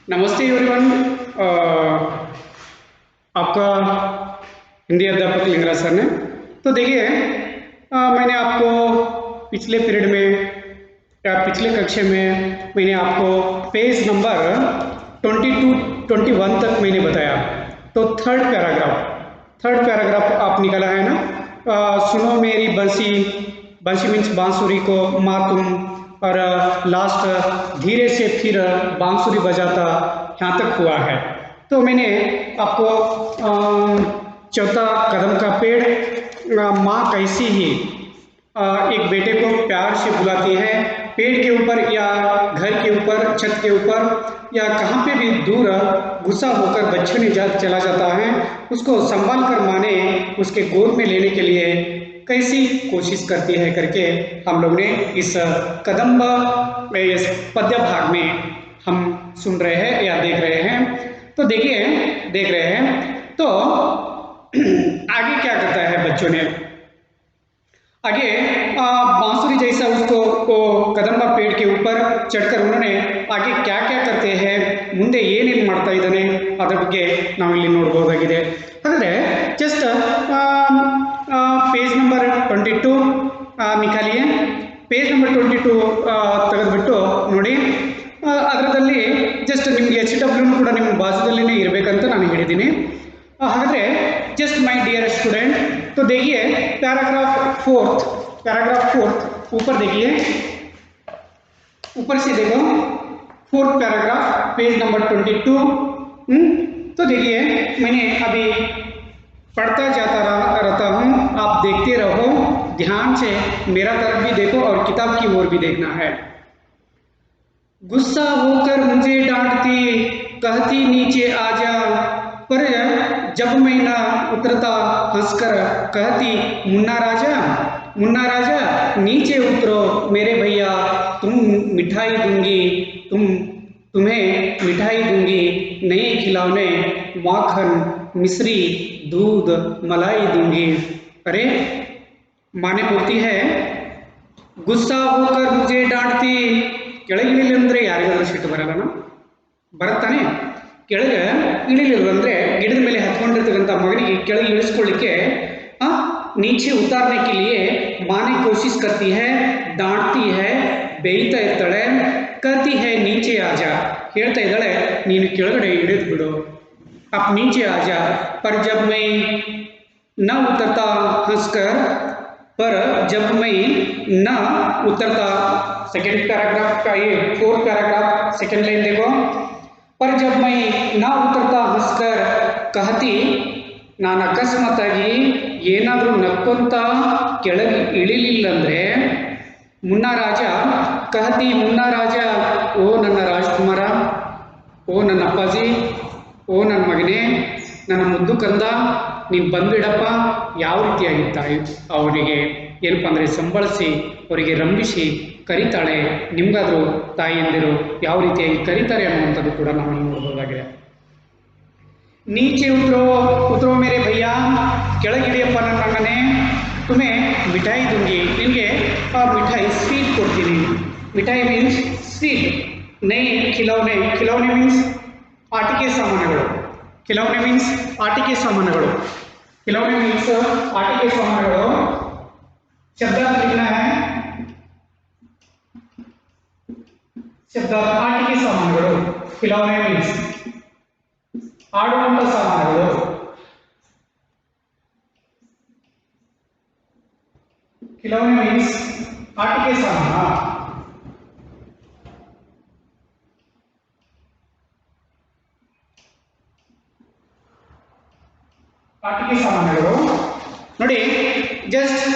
नमस्ते एवरीवन। आपका हिंदी अध्यापक लिंगराज सर ने तो देखिए मैंने आपको पिछले पीरियड में या पिछले कक्षा में मैंने आपको पेज नंबर 22-21 तक मैंने बताया। तो थर्ड पैराग्राफ आप निकाला है ना। सुनो मेरी बंसी, बंसी मीन्स बांसुरी को माँ तुम, और लास्ट धीरे से फिर बांसुरी बजाता यहाँ तक हुआ है। तो मैंने आपको चौथा कदम का पेड़, माँ कैसी ही एक बेटे को प्यार से बुलाती है, पेड़ के ऊपर या घर के ऊपर, छत के ऊपर या कहाँ पे भी दूर गुस्सा होकर बच्चों ने चला जाता है, उसको संभाल कर माँ ने उसके गोद में लेने के लिए कैसी कोशिश करती है करके हम लोग ने इस कदम इस पद्य भाग में हम सुन रहे हैं या देख रहे हैं। तो देखिए, देख रहे हैं तो आगे क्या करता है बच्चों ने, आगे बांसुरी जैसा उसको कदम्बा पेड़ के ऊपर चढ़कर उन्होंने आगे क्या क्या करते हैं, ಮುಂದೆ ಏನೇನು ಮಾಡ್ತಾ ಇದ್ದಾನೆ ಅದರ ಬಗ್ಗೆ ನಾವು ಇಲ್ಲಿ ನೋಡಬಹುದಾಗಿದೆ। ಹಾಗಾದ್ರೆ ಜಸ್ಟ್ पेज नंबर 22 निकालिए। पेज नंबर 22 ತೆಗೆದುಬಿಟ್ಟು ನೋಡಿ, ಅದರಲ್ಲಿ ಜಸ್ಟ್ ನಿಮಗೆ HW ಕೂಡ ನಿಮ್ಮ ಬಾಜುದಲ್ಲೇ ಇರಬೇಕಂತ ನಾನು ಹೇಳಿದ್ದೀನಿ। ಹಾಗಾದ್ರೆ जस्ट माय डियर स्टूडेंट, तो देखिए पैराग्राफ फोर्थ ऊपर देखिए, ऊपर से देखो फोर्थ पैराग्राफ पेज नंबर 22। तो देखिए मैंने अभी पढ़ता जाता रहता हूँ, आप देखते रहो ध्यान से, मेरा तरफ भी देखो और किताब की ओर भी देखना है। गुस्सा होकर मुझे डांटती, कहती नीचे आ जा, पर जब मैं ना उतरता हंसकर कहती मुन्ना राजा नीचे उतरो मेरे भैया, तुम्हें मिठाई दूंगी, नए खिलौने, माखन, मिश्री, दूध, मलाई दूंगी। अरे माने बोलती है गुस्सा होकर मुझे डांटती, ಕೆಳಗಿಳಿಲಿ ಅಂದರೆ ಯಾರಿಗಾದ್ರೂ ಸಿಟ್ಟು ಬರಲ್ಲನ, ಬರುತ್ತಾನೆ? ಕೆಳಗೆ ಇಳಿಲಿಲ್ಲ ಅಂದರೆ ಗಿಡದ ಮೇಲೆ ಹತ್ಕೊಂಡಿರ್ತಕ್ಕಂಥ ಮಗನಿಗೆ ಕೆಳಗೆ ಇಳಿಸ್ಕೊಳ್ಳಿಕ್ಕೆ नीचे उतारने के लिए माँ ने कोशिश करती है, डांटती है, ಬೇಯ್ತಾ ಇರ್ತಾಳೆ, कहती है नीचे आजा, ಹೇಳ್ತಾ ಇದ್ದಾಳೆ ನೀನು ಕೆಳಗಡೆ ಇಳಿದು ಬಿಡು, आप नीचे आजा, पर जब मैं न उतरता हंसकर, पर जब मैं न उतरता, सेकेंड पैराग्राफ का ये फोर्थ पैराग्राफ सेकेंड लाइन देखो, पर जब मैं न उतरता हंसकर कहती, ನಾನು ಅಕಸ್ಮಾತಾಗಿ ಏನಾದರೂ ನಕ್ಕೊಂತ ಕೆಳಗೆ ಇಳಿಲಿಲ್ಲಂದ್ರೆ ಮುನ್ನಾ ರಾಜ कहती ಮುನ್ನಾ ರಾಜ, ಓ ನನ್ನ ರಾಜ್ಕುಮಾರ, ಓ ನನ್ನ ಅಪ್ಪಾಜಿ, ಓ ನನ್ನ ಮಗನೇ, ನನ್ನ ಮುದ್ದು ಕಂದ, ನೀನು ಬಂದ್ಬಿಡಪ್ಪ, ಯಾವ ರೀತಿಯಾಗಿರ್ತಾಳೆ ಅವರಿಗೆ ಏನಪ್ಪ ಅಂದರೆ ಸಂಬಳಿಸಿ ಅವರಿಗೆ ರಂಭಿಸಿ ಕರೀತಾಳೆ। ನಿಮಗಾದರೂ ತಾಯಿಯಂದಿರು ಯಾವ ರೀತಿಯಾಗಿ ಕರೀತಾರೆ ಅನ್ನುವಂಥದ್ದು ಕೂಡ ನಾವು ನೋಡಬಹುದಾಗಿದೆ। नीचे उतरो मेरे भैया, ಕೆಳಗಿಳಿಯಪ್ಪ ನನ್ನ ಅಣ್ಣನೇ, तुम्हें मिठाई दूंगी, ನಿನಗೆ मिठाई ಸ್ವೀಟ್ ಕೊಡ್ತೀನಿ। मिठाई मीन्स ಸ್ವೀಟ್, नए खिलौने, खिलौने मीन्स ಆಟಿಕೆ ಸಾಮಾನುಗಳು, खिलौने मीन्स ಆಟಿಕೆ ಸಾಮಾನುಗಳು, खिलौने मीन्स ಆಟಿಕೆ ಸಾಮಾನುಗಳು। शब्द लिखना है, शब्द ಆಟಿಕೆ ಸಾಮಾನುಗಳು, खिलौने मीन्स ಆಡುವಂತ ಸಾಮಾನುಗಳು, खिलौने मीन्स ಆಟಿಕೆ ಸಾಮಾನು। ಆಟಿಕೆ ಸಾಮಾನುಗಳು ನೋಡಿ, जस्ट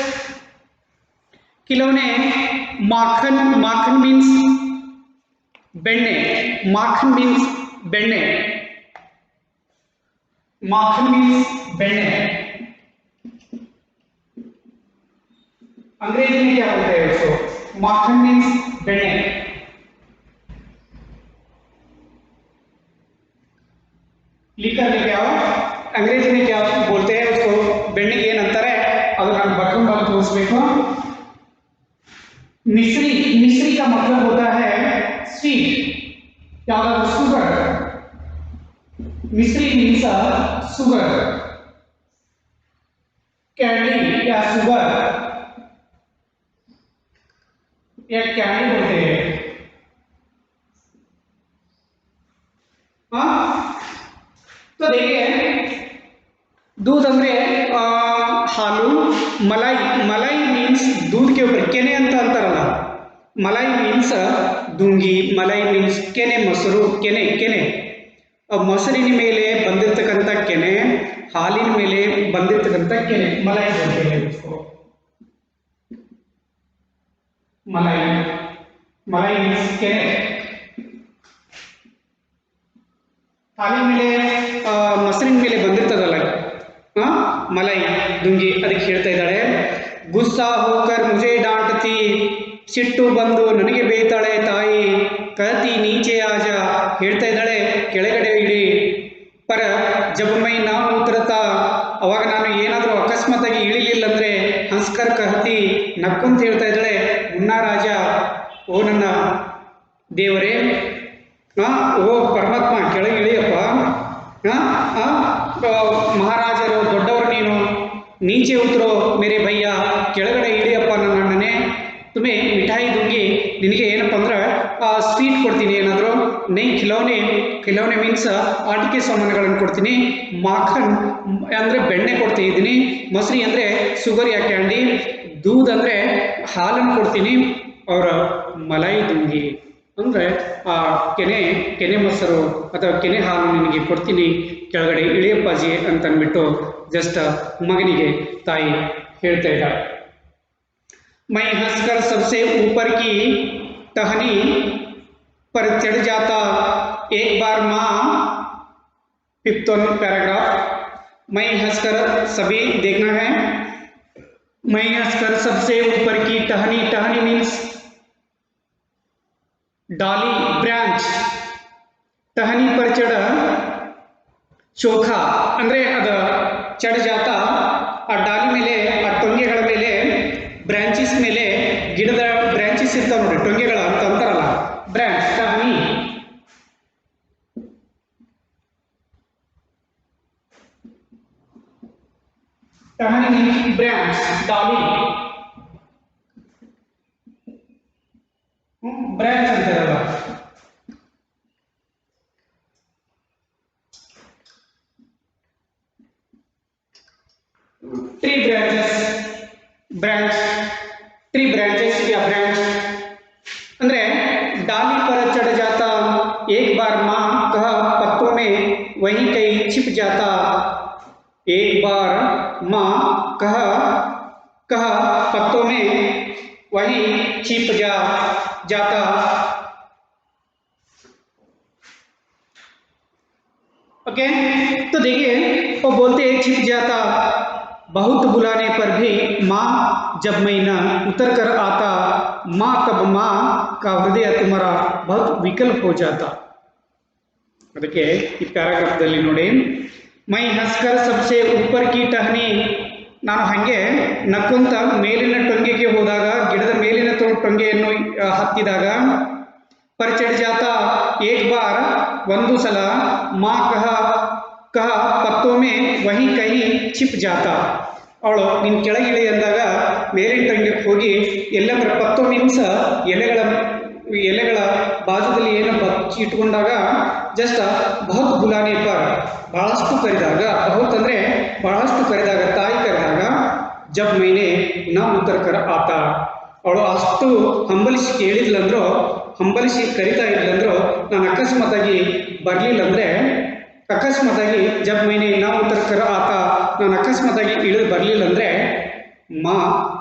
खिलौने, माखन, माखन मीन्स ಬೆಣ್ಣೆ, माखन मीन्स ಬೆಣ್ಣೆ, माखन मीन्स बेಣ್ಣೆ। अंग्रेजी में क्या बोलते हैं उसको? माखन मीन्स बेಣ್ಣೆ। लिखकर लेके आओ, अंग्रेजी में क्या बोलते हैं उसको, बेಣ್ಣೆ ಏನು ಅಂತಾರೆ ಅದು ನಾನು ಬರ್ಕೊಂಡು ತೋರಿಸಬೇಕು। मिश्री, मिश्री का मतलब होता है स्वीट, क्या शुगर, मिश्री मीन्स शुगर, कैंडी या शुगर या कैंडी बोलते हैं। हाँ, तो देखिए दूध ಅಂದ್ರೆ ಹಾಲು, ಮಲೈ, ಮಲೈ ಮೀನ್ಸ್ दूध के ऊपर ಕೆನೆ ಅಂತ ಅಂತಾರಲ್ಲ, ಮಲೈ ಮೀನ್ಸ್ ದುಂಗಿ, ಮಲೈ ಮೀನ್ಸ್ ಕೆನೆ, ಮೊಸರು, ಕೆನೆ ಕೆನೆ ಮೊಸರಿನ ಮೇಲೆ ಬಂದಿರತಕ್ಕಂಥ ಕೆನೆ, ಹಾಲಿನ ಮೇಲೆ ಬಂದಿರತಕ್ಕಂಥ ಕೆನೆ ಮಲೈ बोलते हैं उसको। ಮಲೈ, ಮಲೈ ಮೀನ್ಸ್ ಕೆನೆ, ಹಾಲಿನ ಮೇಲೆ ಮೊಸರಿನ ಮೇಲೆ ಬಂದಿರ್ತದಲ್ಲ ಮಲೈ ದುಂಗಿ, ಅದಕ್ಕೆ ಹೇಳ್ತಾ ಇದ್ದಾಳೆ ಗುಸ್ಸಾ ಹೋಕರ್ ಮುಜೆ ಡಾಂಟ್ತಿ, ಸಿಟ್ಟು ಬಂದು ನನಗೆ ಬೇಯ್ತಾಳೆ ತಾಯಿ, ಕಹತಿ ನೀಚೆ ಆಜ, ಹೇಳ್ತಾ ಇದ್ದಾಳೆ ಕೆಳಗಡೆ ಇಡಿ, ಪರ ಜಬ್ ಮೈ ನಾ ಉತ್ತರತಾ, ಅವಾಗ ನಾನು ಏನಾದರೂ ಅಕಸ್ಮಾತಾಗಿ ಇಳಿಲಿಲ್ಲ ಅಂದ್ರೆ ಹಂಸ್ಕರ್ ಕಹತಿ, ನಕ್ಕುಂತ ಹೇಳ್ತಾ ಇದ್ದಾಳೆ ಮುನ್ನಾ ರಾಜ, ಓ ನನ್ನ ದೇವರೇ, ಓ ಪರಮಾತ್ಮ ಕೆಳಗೆ ಇಳಿಯಪ್ಪ, ಮಹಾರಾಜರು ದೊಡ್ಡವರು ನೀನು, ನೀಚೆ ಉತ್ತರೋ ಮೇರೆ ಭಯ್ಯ, ಕೆಳಗಡೆ ಇಳಿಯಪ್ಪ ನನ್ನ ಅಣ್ಣನೇ, ತುಮೆ ಮಿಠಾಯಿ ದುಂಗಿ, ನಿನಗೆ ಏನಪ್ಪ ಅಂದ್ರೆ ಸ್ವೀಟ್ ಕೊಡ್ತೀನಿ, ಏನಾದರೂ ನೈ ಖಿಲೌನೆ, ಖಿಲೌನೆ ಮೀನ್ಸ್ ಆಟಿಕೆ ಸಾಮಾನುಗಳನ್ನು ಕೊಡ್ತೀನಿ, ಮಾಖನ್ ಅಂದರೆ ಬೆಣ್ಣೆ ಕೊಡ್ತಾ ಇದ್ದೀನಿ, ಮೊಸರಿ ಅಂದರೆ ಶುಗರ್ ಯಾ ಕ್ಯಾಂಡಿ, ದೂದ್ ಅಂದರೆ ಹಾಲನ್ನು ಕೊಡ್ತೀನಿ, ಅವರ ಮಲೈ ದುಂಗಿ ಅಂದರೆ ಆ ಕೆನೆ ಮೊಸರು ಅಥವಾ ಕೆನೆ ಹಾಲು ನಿನಗೆ ಕೊಡ್ತೀನಿ, ಕೆಳಗಡೆ ಇಳಿಯಪ್ಪಾಜಿ ಅಂತಂದ್ಬಿಟ್ಟು ಜಸ್ಟ್ ಮಗನಿಗೆ ತಾಯಿ ಹೇಳ್ತಾ ಇದ್ದಾಳೆ। ಮೈ ಹಂಸ್ಕರ್ ಸಬ್ಸೆ ऊपर की टहनी पर चढ़ जाता, एक बार माँ, 5th पैराग्राफ, मैं हंसकर सभी देखना है, मैं हंसकर सबसे ऊपर की टहनी, टहनी मीन्स डाली, ब्रांच, टहनी पर चढ़, ಚೋಖಾ ಅಂದರೆ ಅದು ಚढ़ ಜಾತಾ, ಆ ಡಾಲಿ ಮೇಲೆ, ಆ ಟೊಂಗೆಗಳ ಮೇಲೆ, ಬ್ರಾಂಚಸ್ ಮೇಲೆ, ಗಿಡದ ಬ್ರಾಂಚಸ್ ಇರ್ತಾವೆ ನೋಡಿ, ಟೊಂಗೆಗಳ ಅಂತ ಅಂತಾರಲ್ಲ, ಬ್ರಾಂಚ್, ಟಹನಿ, ಟಹನಿ ಬ್ರಾಂಚ್, ಡಾಲಿ ಬ್ರಾಂಚ್ ಅಂತಾರಲ್ಲ, tree branches, branch, tree branches या ब्रांच ಅಂದ್ರೆ डाली पर चढ़ जाता, एक बार माँ कह पत्तों में वहीं कहीं छिप जाता, एक बार माँ कह पत्तों में वहीं छिप जाता। ओके, तो देखिए वो बोलते हैं छिप जाता, बहुत बुलाने पर भी माँ जब मैं न उतर कर आता, माँ तब माँ का हृदय तुम्हारा बहुत विकल हो जाता। ಅದಕ್ಕೆ ಈ ಪ್ಯಾರಾಗ್ರಾಫ್ದಲ್ಲಿ ನೋಡಿ, ಮೈ ಹಸ್ಕರ್ ಸಬ್ಸೆ ऊपर की टहनी, ನಾನು ಹಾಗೆ ನಕ್ಕೊಂತ ಮೇಲಿನ ಟೊಂಗೆಗೆ ಹೋದಾಗ, ಗಿಡದ ಮೇಲಿನ ಟೊಂಗೆಯನ್ನು ಹತ್ತಿದಾಗ, पर चढ़ जाता, एक बार ಒಂದು ಸಲ, माँ कह पत्तों में वहीं कहीं छिप जाता, ಅವಳು ನಿನ್ನ ಕೆಳಗಿಳಿ ಅಂದಾಗ ಮೇಲಿನ ಟೊಂಗೆಗೆ ಹೋಗಿ ಎಲ್ಲಂದ್ರೆ ಪತ್ತೋ ಮೀನ್ಸ್ ಎಲೆಗಳ ಬಾಜುದಲ್ಲಿ ಏನೋ ಬಚ್ಚಿ ಇಟ್ಕೊಂಡಾಗ, ಜಸ್ಟ್ ಬಹುತ್ ಬುಲಾನೆ ಪರ್, ಬಹಳಷ್ಟು ಕರೆದಾಗ, ಬಹುತ್ ಅಂದರೆ ಬಹಳಷ್ಟು ಕರೆದಾಗ, ತಾಯಿ ಕರೆದಾಗ, ಜಬ್ ಮೈನೆ ನಾ ಉತ್ತರ್ ಕರ ಆತ, ಅವಳು ಅಷ್ಟು ಹಂಬಲಿಸಿ ಕೇಳಿದ್ಲಂದ್ರೋ, ಹಂಬಲಿಸಿ ಕರಿತಾ ಇದ್ಲಂದ್ರೋ, ನಾನು ಅಕಸ್ಮಾತಾಗಿ ಬರಲಿಲ್ಲ ಅಂದರೆ, ಅಕಸ್ಮಾತಾಗಿ ಜಬ್ ಮೈನೆ ನಾ ಉತ್ತರ್ ಕರ ಆತ, ನಾನು ಅಕಸ್ಮಾತಾಗಿ ಇಳಿದು ಬರಲಿಲ್ಲ ಅಂದರೆ,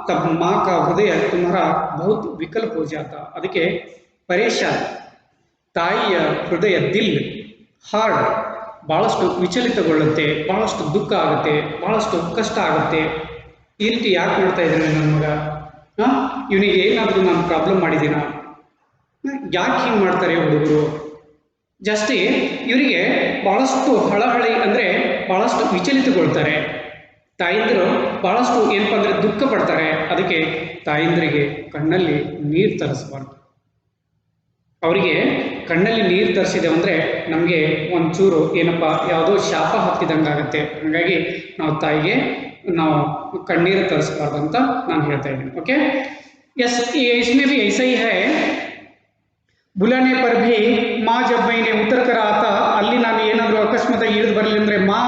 ತಬ್ ಮಾ ಕಾ ಹೃದಯ ತುಮಾರ ಬಹುತ್ ವಿಕಲ್ ಹೋ ಜಾತ, ಅದಕ್ಕೆ ಪರೇಶಾನ್, ತಾಯಿಯ ಹೃದಯ, ದಿಲ್, ಹಾರ್ಡ್ ಭಾಳಷ್ಟು ವಿಚಲಿತಗೊಳ್ಳುತ್ತೆ, ಭಾಳಷ್ಟು ದುಃಖ ಆಗುತ್ತೆ, ಭಾಳಷ್ಟು ಕಷ್ಟ ಆಗುತ್ತೆ, ಈ ರೀತಿ ಯಾಕೆ ಮಾಡ್ತಾ ಇದ್ದಾನೆ ನನ್ನ ಮಗ, ಇವನಿಗೆ ಏನಾದರೂ ನಾನು ಪ್ರಾಬ್ಲಮ್ ಮಾಡಿದ್ದೀನ, ಯಾಕೆ ಹಿಂಗೆ ಮಾಡ್ತಾರೆ ಹುಡುಗರು, ಜಾಸ್ತಿ ಇವರಿಗೆ ಭಾಳಷ್ಟು ಹಳಹಳಿ ಅಂದರೆ ಭಾಳಷ್ಟು ವಿಚಲಿತಗೊಳ್ತಾರೆ, ತಾಯಂದಿರು ಭಾಳಷ್ಟು ಏನಪ್ಪ ಅಂದರೆ ದುಃಖ ಪಡ್ತಾರೆ, ಅದಕ್ಕೆ ತಾಯಂದಿರಿಗೆ ಕಣ್ಣಲ್ಲಿ ನೀರು ತರಿಸಬಾರ್ದು, ಅವರಿಗೆ ಕಣ್ಣಲ್ಲಿ ನೀರು ತರಿಸಿದೆ ಅಂದರೆ ನಮಗೆ ಒಂಚೂರು ಏನಪ್ಪ ಯಾವುದೋ ಶಾಪ ಹತ್ತಿದಂಗಾಗತ್ತೆ. ಹಾಗಾಗಿ ನಾವು ತಾಯಿಗೆ ನಾವು ಕಣ್ಣೀರು ತರಿಸ್ಬಾರ್ದು ಅಂತ ನಾನು ಹೇಳ್ತಾ ಇದ್ದೀನಿ. ಓಕೆ, ಎಸ್ इसमें भी ऐसा ही है. बुलाने पर भी माँ जब मैंने उतर कर आता, ಅಲ್ಲಿ ನಾನು ಏನಾದರೂ ಅಕಸ್ಮಾತ್ ಇಳಿದು ಬರಲಿ ಅಂದರೆ माँ,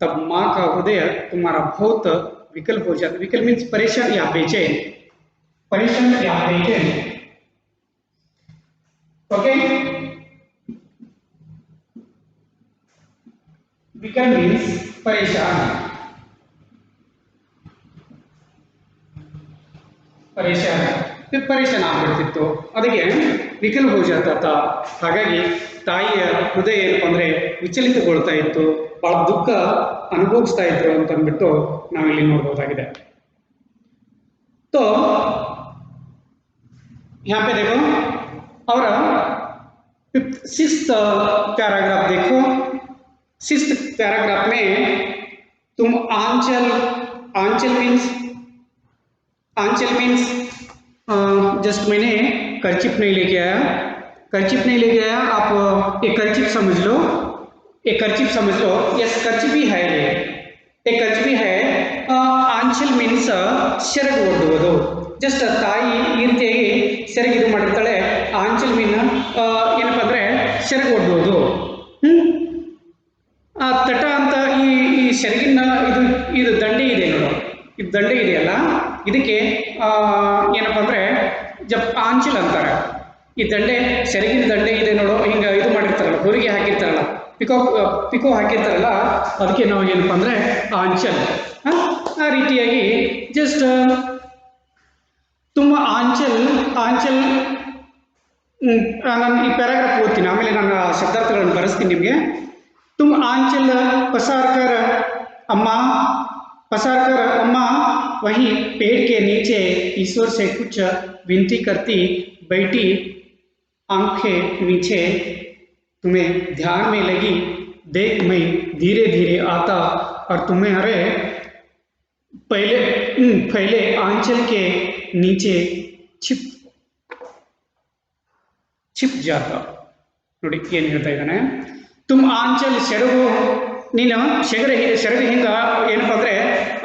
तब माँ का हृदय तुम्हारा बहुत विकल हो जाता. विकल मीन्स परेशान या बेचैन, परेशान या बेचैन. ओके, विकल मीन्स परेशान, ಪರೇಶಾನ ಪರೇಶಾನ ಆಗ್ಬಿಡ್ತಿತ್ತು, ಅದಕ್ಕೆ ವಿಕಲ್ ಹೋ ಜಾತ. ಹಾಗಾಗಿ ತಾಯಿಯ ಹೃದಯ ಏನಪ್ಪ ಅಂದರೆ ವಿಚಲಿತಗೊಳ್ತಾ ಇತ್ತು, ಬಹಳ ದುಃಖ ಅನುಭವಿಸ್ತಾ ಇದ್ರು ಅಂತ ಅಂದ್ಬಿಟ್ಟು ನಾವಿಲ್ಲಿ ನೋಡ್ಬೋದಾಗಿದೆ. तो यहाँ पे देखो और सिक्स्थ पैराग्राफ देखो. सिक्स्थ पैराग्राफ में तुम आंचल, आंचल मीन्स जस्ट मैंने कर्चिप नहीं लेके आया, कर्चिप नहीं लेके आया, आप एक कर्चिप समझ लो, एक कर्चिप समझ लो. यस, कर्चिप ही है ये, एक कर्चिप ही है. ಆಂಚಲ್ ಮೀನ್ಸ್ ಸೆರಗು ಒಡ್ಡುವುದು. ಜಸ್ಟ್ ತಾಯಿ ಈ ರೀತಿಯಾಗಿ ಸೆರಗು ಇದು ಮಾಡಿರ್ತಾಳೆ. ಆಂಚಲ್ ಮೀನ್ ಏನಪ್ಪ ಅಂದರೆ ಸೆರಗು ಒಡ್ಡುವುದು. ತಟ ಅಂತ ಈ ಸೆರಗಿನ ಇದು ದಂಡೆ ಇದೆ ನೋಡು, ಇದು ದಂಡೆ ಇದೆಯಲ್ಲ, ಇದಕ್ಕೆ ಏನಪ್ಪ ಅಂದರೆ ಆಂಚಲ್ ಅಂತಾರೆ. ಈ ದಂಡೆ, ಸೆರಗಿನ ದಂಡೆ ಇದೆ ನೋಡು, ಹಿಂಗೆ ಇದು ಮಾಡಿರ್ತಾರಲ್ಲ, ಹೊರಿಗೆ ಹಾಕಿರ್ತಾರಲ್ಲ, ಪಿಕೋ ಹಾಕಿರ್ತಾರಲ್ಲ, ಅದಕ್ಕೆ ನಾವು ಏನಪ್ಪ ಅಂದರೆ ಆಂಚಲ್. ಆ ರೀತಿಯಾಗಿ ಜಸ್ಟ್ ತುಂಬ ಆಂಚಲ್ ನಾನು ಈ ಪ್ಯಾರಾಗ್ರಾಫ್ ಓದ್ತೀನಿ, ಆಮೇಲೆ ನಾನು ಶಬ್ದಾರ್ಥಗಳನ್ನು ಬರೆಸ್ತೀನಿ ನಿಮಗೆ. तुम आंचल पसार कर अम्मा वहीं पेड़ के नीचे ईश्वर से कुछ विनती करती बैठी, आंखें नीचे तुम्हें ध्यान में लगी. देख मैं धीरे धीरे आता और तुम्हारे पहले आंचल के नीचे छिप जाता. ನೋಡಿ ಏನು ಹೇಳ್ತಾ ಇದ್ದಾನೆ. ತುಮ್ ಆಂಚಲ್, ಸೆರಗು, ನೀನು ಸೆರಗು ಹಿಂಗೆ ಏನಪ್ಪ ಅಂದರೆ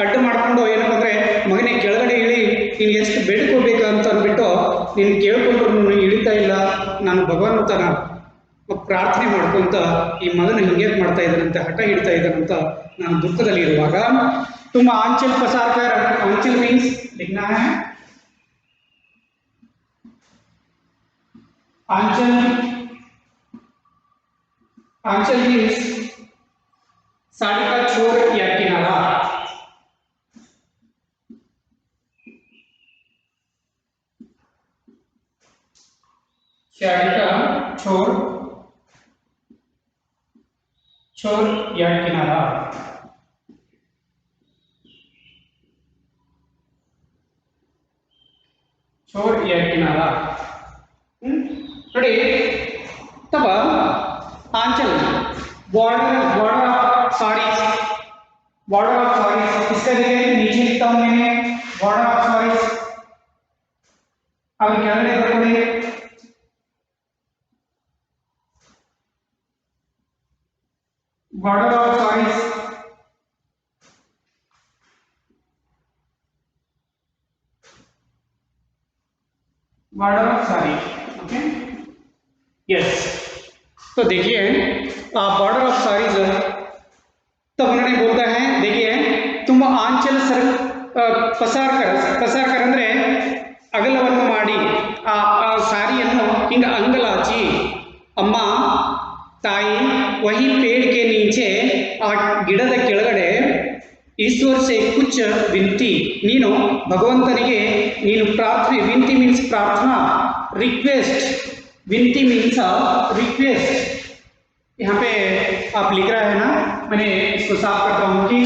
ಅಡ್ಡ ಮಾಡಿಕೊಂಡು ಏನಪ್ಪ ಅಂದರೆ ಮಗನೇ ಕೆಳಗಡೆ ಇಳಿ, ನೀನು ಎಷ್ಟು ಬೇಡ್ಕೋಬೇಕು ಅಂತ ಅಂದ್ಬಿಟ್ಟು ನೀನು ಕೇಳ್ಕೊಂಡ್ರು ನೀನು ಇಳಿತಾ ಇಲ್ಲ, ನಾನು ಭಗವಂತನ ಪ್ರಾರ್ಥನೆ ಮಾಡ್ಕೊಂತ ಈ ಮಗನ ಹಿಂಗೆ ಮಾಡ್ತಾ ಇದ್ದಾನಂತೆ, ಹಠ ಹಿಡ್ತಾ ಇದ್ದಾನಂತ ನಾನು ದುಃಖದಲ್ಲಿ ಇರುವಾಗ. ತುಂಬ ಆಂಚಲ್ ಪಸಾರ್ಕರ್, ಆಂಚಲ್ ಮೀನ್ಸ್ ಲಿಖನಾ ಹೈ, आंचल मीन्स साड़ी का छोर या किनारा. साड़ी का छोर या किनारा. छोर या किनारा ನೋಡಿ. तब आंचल बॉर्डर ऑफ साड़ीज, इसका देखिए नीचे लिखता हूं मैंने बॉर्डर ऑफ साड़ीज. अब क्या करेंगे, border of saris, border of sari. Okay, yes. तो देखिए बॉर्डर ऑफ साड़ीज, तब उन्होंने बोलता है, देखिए तुम आंचल पसार कर ಅಂದರೆ ಅಗಲವನ್ನು ಮಾಡಿ ಆ ಸಾರಿಯನ್ನು ಹಿಂಗೆ ಅಂಗಲಾಚಿ. ಅಮ್ಮ ತಾಯಿ ವಹಿ ಪೇಡ್ ಕೆ ನೀಚೆ, ಆ ಗಿಡದ ಕೆಳಗಡೆ ಈಶ್ವರ್ ಸೆ ಕುಚ್ ವಿಂತಿ, ನೀನು ಭಗವಂತನಿಗೆ ನೀನು ಪ್ರಾರ್ಥನೆ, ವಿಂತಿ ಮೀನ್ಸ್ ಪ್ರಾರ್ಥನಾ, रिक्वेस्ट, विनती मीन्स रिक्वेस्ट. यहाँ पे आप लिख रहा है ना, मैंने इसको साफ करता हूँ कि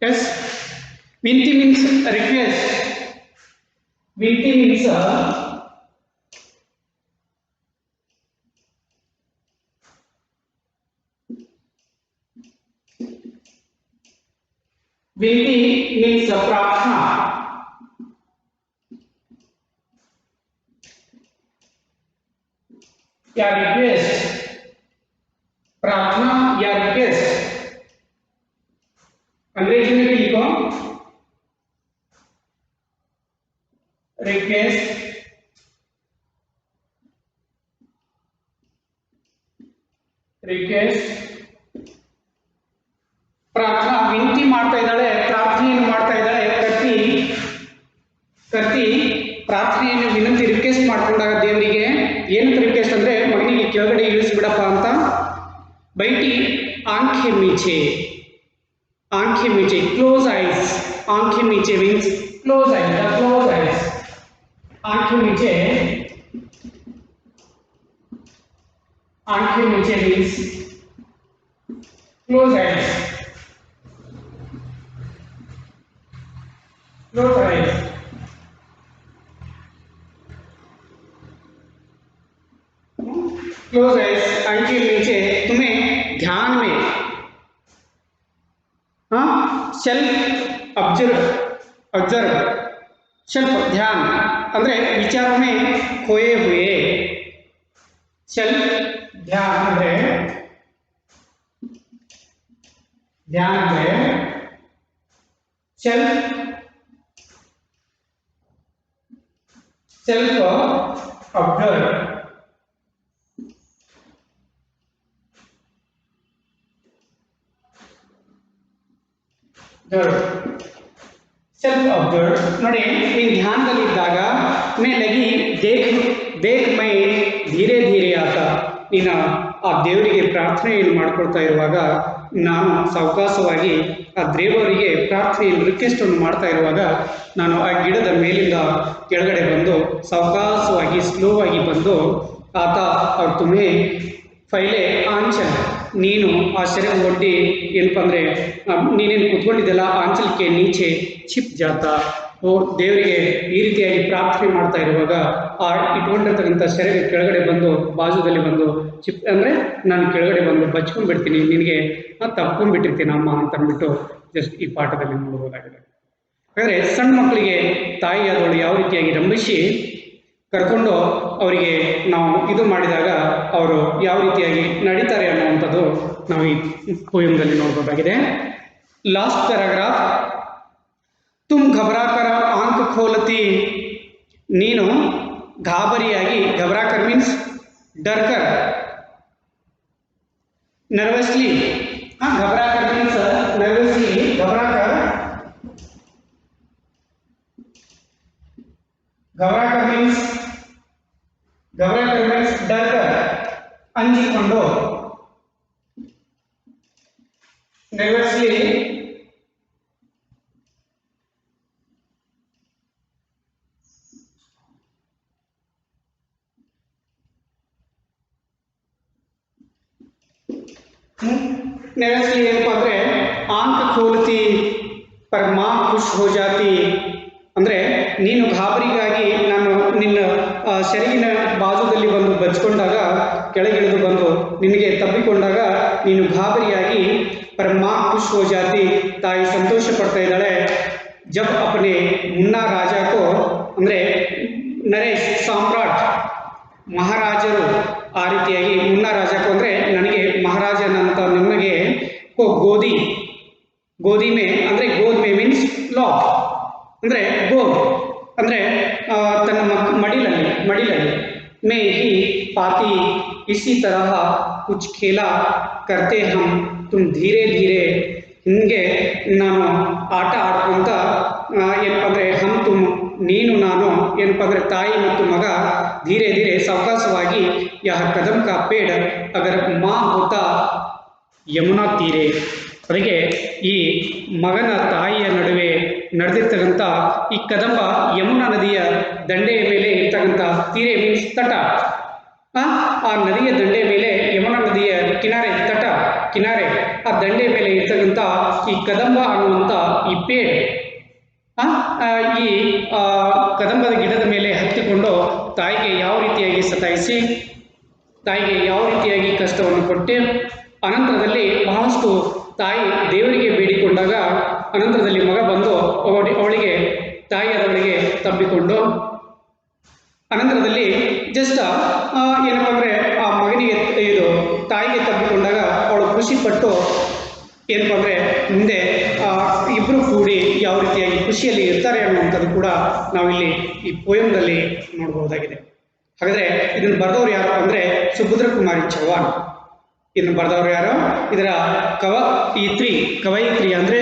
यस, विनती मीन्स रिक्वेस्ट, विनती मीन्स विनती मीन्स प्रार्थना, या रिक्वेस्ट, प्रार्थना या रिक्वेस्ट। अंग्रेजी में भी लिखो रिक्वेस्ट, रिक्वेस्ट प्रार्थना विनती ಮಾಡ್ತಾ ಇದ್ದಾಳೆ, ಪ್ರಾರ್ಥನೆಯನ್ನು ಮಾಡ್ತಾ ಇದ್ದಾಳೆ ಕರ್ತಿ, ಕರ್ತಿ ಪ್ರಾರ್ಥನೆಯನ್ನು ವಿನಂತಿ ರಿಕ್ವೆಸ್ಟ್ ಮಾಡ್ಕೊಂಡಾಗ ದೇವರಿಗೆ ಏನಂತ ರಿಕ್ವೆಸ್ಟ್ ಅಂದ್ರೆ ಮಗನಿಗೆ ಕೆಳಗಡೆ ಇಳಿಸ್ಬಿಡಪ್ಪ ಅಂತ, बैठी आंखें मीचे, आंखें मीचे, क्लोज आइज, आंखें मीचे means close eyes, close eyes, आंखें मीचे, आंखें मीचे means close eyes, close eyes. Close eyes, आंखें मीचे, तुम्हें ध्यान में, हाँ सेल्फ ऑब्जर्व, ऑब्जर्व सेल्फ ध्यान ಅಂದ್ರೆ विचारों में खोए हुए, सेल्फ ध्यान ಅಂದ್ರೆ ध्यान ಅಂದ್ರೆ self, self observe, self observe ನೋಡಿ ನೀನು ಧ್ಯಾನದಲ್ಲಿದ್ದಾಗ मैं लगी देख देख मैं धीरे धीरे आता, ನೀನು ಆ ದೇವರಿಗೆ ಪ್ರಾರ್ಥನೆಯನ್ನು ಮಾಡ್ಕೊಳ್ತಾ ಇರುವಾಗ ನಾನು ಸಾವಕಾಶವಾಗಿ ಆ ದೇವರಿಗೆ ಪ್ರಾರ್ಥನೆಯನ್ನು ರಿಕ್ವೆಸ್ಟ್ ಅನ್ನು ಮಾಡ್ತಾ ಇರುವಾಗ ನಾನು ಆ ಗಿಡದ ಮೇಲಿಂದ ಕೆಳಗಡೆ ಬಂದು ಸಾವಕಾಶವಾಗಿ ಸ್ಲೋ ಆಗಿ ಬಂದು ಆತ ಅವ್ರು ತುಮೆ ಫೈಲೆ ಆಂಚಲ್, ನೀನು ಆ ಸೆರಗು ಒಡ್ಡಿ ಏನಪ್ಪ ಅಂದರೆ ನೀನೇನು ಕುತ್ಕೊಂಡಿದ್ದೆಲ್ಲ ಆಂಚಲ್ಕೆ ನೀಚೆ ಚಿಪ್ ಜಾತ, ಓ ದೇವರಿಗೆ ಈ ರೀತಿಯಾಗಿ ಪ್ರಾರ್ಥನೆ ಮಾಡ್ತಾ ಇರುವಾಗ ಆ ಇಟ್ಕೊಂಡಿರ್ತಕ್ಕಂಥ ಸೆರಗು ಕೆಳಗಡೆ ಬಂದು ಬಾಜುದಲ್ಲಿ ಬಂದು ಚಿಪ್ ಅಂದರೆ ನಾನು ಕೆಳಗಡೆ ಬಂದು ಬಚ್ಕೊಂಡ್ಬಿಡ್ತೀನಿ, ನಿನಗೆ ತಪ್ಕೊಂಡ್ಬಿಟ್ಟಿರ್ತೀನಿ ಅಮ್ಮ ಅಂತ ಅಂದ್ಬಿಟ್ಟು ಜಸ್ಟ್ ಈ ಪಾಠದಲ್ಲಿ ನೋಡ್ಬೋದಾಗಿದೆ। ಹಾಗಾದರೆ ಸಣ್ಣ ಮಕ್ಕಳಿಗೆ ತಾಯಿಯಾದವಳು ಯಾವ ರೀತಿಯಾಗಿ ರಂಭಿಸಿ ಕರ್ಕೊಂಡು ಅವರಿಗೆ ನಾವು ಇದು ಮಾಡಿದಾಗ ಅವರು ಯಾವ ರೀತಿಯಾಗಿ ನಡೀತಾರೆ ಅನ್ನುವಂಥದ್ದು ನಾವು ಈ ಪೋಯಮ್ದಲ್ಲಿ ನೋಡ್ಬೋದಾಗಿದೆ। ಲಾಸ್ಟ್ ಪ್ಯಾರಾಗ್ರಾಫ್, ತುಮ್ ಘಬರಾಕರ ಆಂಕ್ ಖೋಲತಿ, ನೀನು ಗಾಬರಿಯಾಗಿ, ಘಬರಾಕರ್ ಮೀನ್ಸ್ ಡರ್ಕರ್, ನರ್ವಸ್ಲಿ, ಘಬರಾಕರ್ ಮೀನ್ಸ್ ನರ್ವಸ್ಲಿ, ಘಬರಾಕರ್, ಘಬರಾಕರ್ ಮೀನ್ಸ್, ಘಬರಾಕರ್ ಮೀನ್ಸ್ ಡರ್ಕರ್, ಅಂಜಿಕೊಂಡು, ನರ್ವಸ್ಲಿ नर्वसली ಏನಪ್ಪ ಅಂದರೆ ಆಂಕ್ ಖೋಲ್ತಿ ಪರ್ ಮಾ ಖುಷ್ ಹೋ ಜಾತಿ, ಅಂದರೆ ನೀನು ಗಾಬರಿಗಾಗಿ ನಾನು ನಿನ್ನ ಸೆರಗಿನ ಬಾಜುದಲ್ಲಿ ಬಂದು ಬಚ್ಕೊಂಡಾಗ ಕೆಳಗಿಳಿದು ಬಂದು ನಿನಗೆ ತಬ್ಬಿಕೊಂಡಾಗ ನೀನು ಗಾಬರಿಯಾಗಿ ಪರ್ ಮಾ ಖುಷ್ ಹೋ ಜಾತಿ, ತಾಯಿ ಸಂತೋಷ ಪಡ್ತಾ ಇದ್ದಾಳೆ। ಜಬ್ ಅಪನೆ ಮುನ್ನಾ ರಾಜಕೋ, ಅಂದರೆ ನರೇಶ್ ಸಾಮ್ರಾಟ್ ಮಹಾರಾಜರು ಆ ರೀತಿಯಾಗಿ ಮುನ್ನಾ ರಾಜಕೋ ಅಂದರೆ ನನಗೆ ಮಹಾರಾಜನಂತ ನಿಮಗೆ ಗೋಧಿ, ಗೋಧಿ ಮೇ ಅಂದರೆ ಗೋಧ್ ಮೇ ಮೀನ್ಸ್ ಲಾಕ್ ಅಂದರೆ ಗೋಧ್ ಅಂದರೆ ತನ್ನ ಮಡಿಲಲ್ಲಿ, ಮಡಿಲಲ್ಲಿ ಮೇ ಹಿ ಪಾತಿ ಇಸಿ ತರಹ ಕುಚ್ ಖೇಲ ಕರ್ತೆ ಹಮ್ ತುಮ್ ಧೀರೆ ಧೀರೆ, ಹಿಂಗೆ ನಾನು ಆಟ ಆಡ್ಕೊಂತ ಏನಪ್ಪ ಅಂದರೆ ಹಮ್ ತುಮ್ ನೀನು ನಾನು ಏನಪ್ಪ ಅಂದರೆ ತಾಯಿ ಮತ್ತು ಮಗ ಧೀರೆ ಧೀರೆ ಸಾವಕಾಶವಾಗಿ ಯಹ ಕದಂ ಕಾ ಪೇಡ ಅಗರ್ ಮಾ ಹೋತಾ ಯಮುನಾ ತೀರೆ, ಅದಕ್ಕೆ ಈ ಮಗನ ತಾಯಿಯ ನಡುವೆ ನಡೆದಿರ್ತಕ್ಕಂಥ ಈ ಕದಂಬ ಯಮುನಾ ನದಿಯ ದಂಡೆಯ ಮೇಲೆ ಇರ್ತಕ್ಕಂಥ ತೀರೆ ಮೀನ್ಸ್ ತಟ, ಆ ನದಿಯ ದಂಡೆಯ ಮೇಲೆ ಯಮುನಾ ನದಿಯ ಕಿನಾರೆ ತಟ, ಕಿನಾರೆ ಆ ದಂಡೆಯ ಮೇಲೆ ಇರ್ತಕ್ಕಂಥ ಈ ಕದಂಬ ಅನ್ನುವಂಥ ಈ ಪೇಡ್, ಈ ಕದಂಬದ ಗಿಡದ ಮೇಲೆ ಹತ್ತಿಕೊಂಡು ತಾಯಿಗೆ ಯಾವ ರೀತಿಯಾಗಿ ಸತಾಯಿಸಿ, ತಾಯಿಗೆ ಯಾವ ರೀತಿಯಾಗಿ ಕಷ್ಟವನ್ನು ಕೊಟ್ಟೆ, ಅನಂತರದಲ್ಲಿ ಬಹಳಷ್ಟು ತಾಯಿ ದೇವರಿಗೆ ಬೇಡಿಕೊಂಡಾಗ ಅನಂತರದಲ್ಲಿ ಮಗ ಬಂದು ಅವಳಿಗೆ ತಾಯಿಯಾದವಳಿಗೆ ತಬ್ಬಿಕೊಂಡು ಅನಂತರದಲ್ಲಿ ಜಸ್ಟ್ ಏನಪ್ಪ ಅಂದರೆ ಆ ಮಗನಿಗೆ ಇದು ತಾಯಿಗೆ ತಬ್ಬಿಕೊಂಡಾಗ ಅವಳು ಖುಷಿಪಟ್ಟು ಏನಪ್ಪ ಅಂದರೆ ಮುಂದೆ ಇಬ್ಬರು ಕೂಡಿ ಯಾವ ರೀತಿಯಾಗಿ ಖುಷಿಯಲ್ಲಿ ಇರ್ತಾರೆ ಅನ್ನುವಂಥದ್ದು ಕೂಡ ನಾವಿಲ್ಲಿ ಈ ಪೋಯಮ್ದಲ್ಲಿ ನೋಡಬಹುದಾಗಿದೆ. ಹಾಗಾದರೆ ಇದನ್ನು ಬರೆದವರು ಯಾರು ಅಂದರೆ ಸುಭದ್ರ ಕುಮಾರಿ ಚೌಹಾಣ್. ಇದನ್ನು ಬರೆದವರು ಯಾರು? ಇದರ ಕವಯಿತ್ರಿ ಅಂದರೆ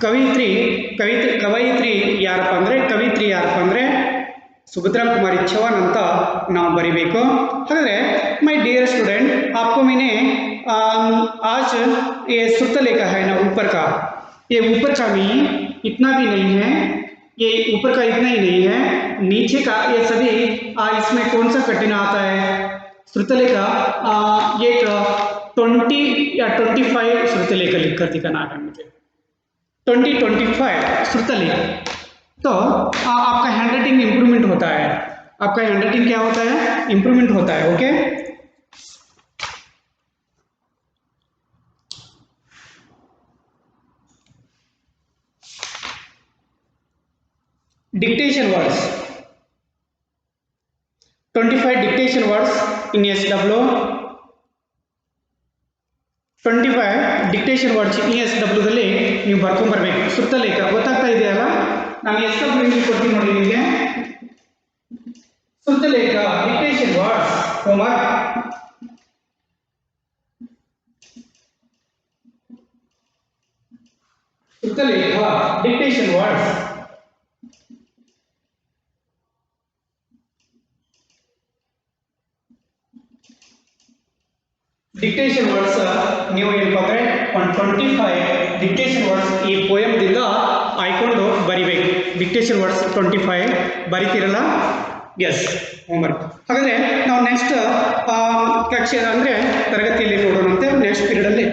ಕವಯಿತ್ರಿ ಯಾರಪ್ಪ ಅಂದರೆ सुभद्रा कुमारी चौहान ಅಂತ ನಾವು ಬರಿಬೇಕು. ಹಾಗಾದರೆ ಮೈ डियर स्टूडेंट आपको मैंने आज ये सुत्तलेखा है ना ऊपर का, ये ऊपर का भी इतना भी नहीं है, ये ऊपर का इतना ही नहीं है, नीचे का ये सभी इसमें कौन सा कठिन आता है श्रुतलेखा एक 20 या 25 श्रुतलेखा लिख कर दिखाना है मुझे 20-25 श्रुतलेखा. तो आपका हैंड राइटिंग इम्प्रूवमेंट होता है. आपका हैंड राइटिंग क्या होता है? इम्प्रूवमेंट होता है. Okay, dictation words 25 dictation words in SW, 25 dictation words in SW ದಲ್ಲಿ ನೀವು ಬರ್ಕೊಂಡು ಬರಬೇಕು. ಸುತ್ತಲೇಖ ಗೊತ್ತಾಗ್ತಾ ಇದೆಯಲ್ಲ? ನಾನು SW ಕೊಡ್ತೀನಿ ನೋಡಿ ನಿಮಗೆ. ಸುತ್ತಲೇಖ ಡಿಕ್ಟೇಷನ್ ವರ್ಡ್ಸ್ ಹೋಮ್ವರ್ಕ್. ಸುತ್ತಲೇಖ ಡಿಕ್ಟೇಷನ್ ವರ್ಡ್ಸ್. ಡಿಕ್ಟೇಷನ್ ವರ್ಡ್ಸ್ ನೀವು ಏನಪ್ಪ ಅಂದರೆ 25 ಡಿಕ್ಟೇಷನ್ ವರ್ಡ್ಸ್ ಈ ಪೋಯಮ್ದಿಂದ ಆಯ್ಕೊಂಡು ಬರಿಬೇಕು. ಡಿಕ್ಟೇಷನ್ ವರ್ಡ್ಸ್ 25 ಬರಿತೀರಲ್ಲ? Yes, homework. ಹಾಗಾದರೆ ನಾವು ನೆಕ್ಸ್ಟ್ ಕಕ್ಷೆ ಅಂದರೆ ತರಗತಿಯಲ್ಲಿ ನೋಡೋಣಂತೆ, ನೆಕ್ಸ್ಟ್ ಪೀರಿಯಡಲ್ಲಿ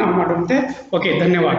ನಾವು ಮಾಡೋಣಂತೆ. ಓಕೆ, ಧನ್ಯವಾದ.